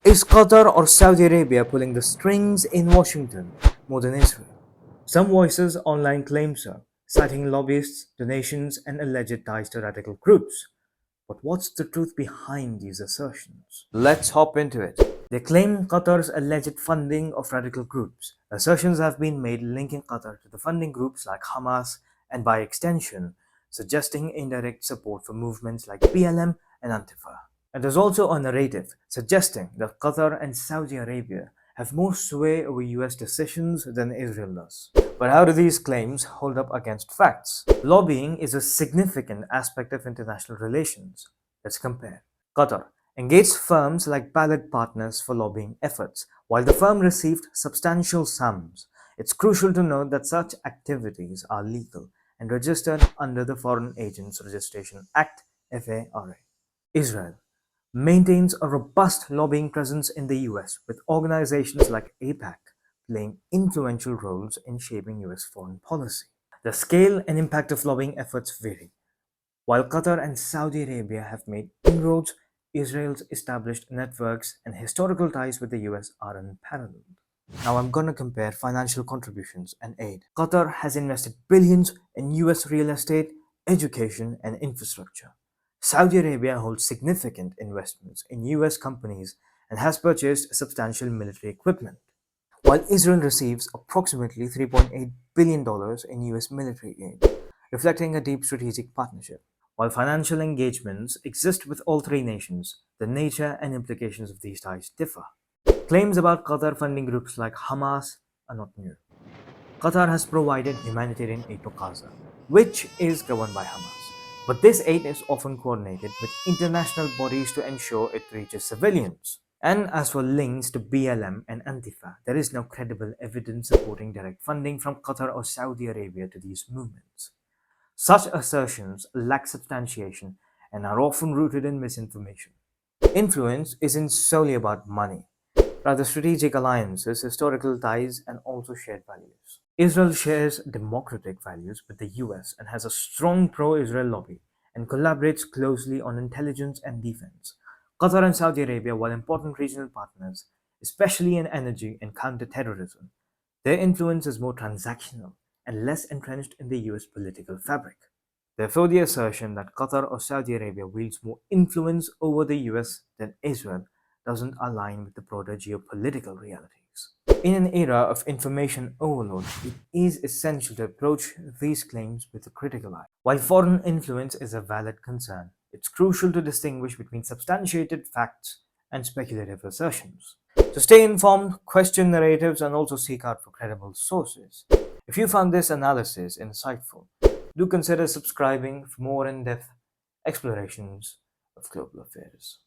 Is Qatar or Saudi Arabia pulling the strings in Washington more than Israel? Some voices online claim so, citing lobbyists, donations, and alleged ties to radical groups. But what's the truth behind these assertions? Let's hop into it. They claim Qatar's alleged funding of radical groups. Assertions have been made linking Qatar to the funding groups like Hamas and, by extension, suggesting indirect support for movements like BLM and Antifa. And there's also a narrative suggesting that Qatar and Saudi Arabia have more sway over US decisions than Israel does. But how do these claims hold up against facts? Lobbying is a significant aspect of international relations. Let's compare. Qatar engaged firms like ballot partners for lobbying efforts, while the firm received substantial sums. It's crucial to note that such activities are legal and registered under the Foreign Agents Registration Act (FARA). Israel maintains a robust lobbying presence in the US, with organizations like APAC playing influential roles in shaping US foreign policy. The scale and impact of lobbying efforts vary. While Qatar and Saudi Arabia have made inroads, Israel's established networks and historical ties with the US are unparalleled. Now I'm going to compare financial contributions and aid. Qatar has invested billions in US real estate, education, and infrastructure. Saudi Arabia holds significant investments in US companies and has purchased substantial military equipment, while Israel receives approximately $3.8 billion in US military aid, reflecting a deep strategic partnership. While financial engagements exist with all three nations, the nature and implications of these ties differ. Claims about Qatar funding groups like Hamas are not new. Qatar has provided humanitarian aid to Gaza, which is governed by Hamas. But this aid is often coordinated with international bodies to ensure it reaches civilians. And as for links to BLM and Antifa, there is no credible evidence supporting direct funding from Qatar or Saudi Arabia to these movements. Such assertions lack substantiation and are often rooted in misinformation. Influence isn't solely about money, rather strategic alliances, historical ties, and also shared values. Israel shares democratic values with the US and has a strong pro-Israel lobby and collaborates closely on intelligence and defense. Qatar and Saudi Arabia, while important regional partners, especially in energy and counter-terrorism, their influence is more transactional and less entrenched in the US political fabric. Therefore, the assertion that Qatar or Saudi Arabia wields more influence over the US than Israel doesn't align with the broader geopolitical realities. In an era of information overload, it is essential to approach these claims with a critical eye. While foreign influence is a valid concern, it's crucial to distinguish between substantiated facts and speculative assertions. To stay informed, question narratives, and also seek out for credible sources. If you found this analysis insightful, do consider subscribing for more in depth explorations of global affairs.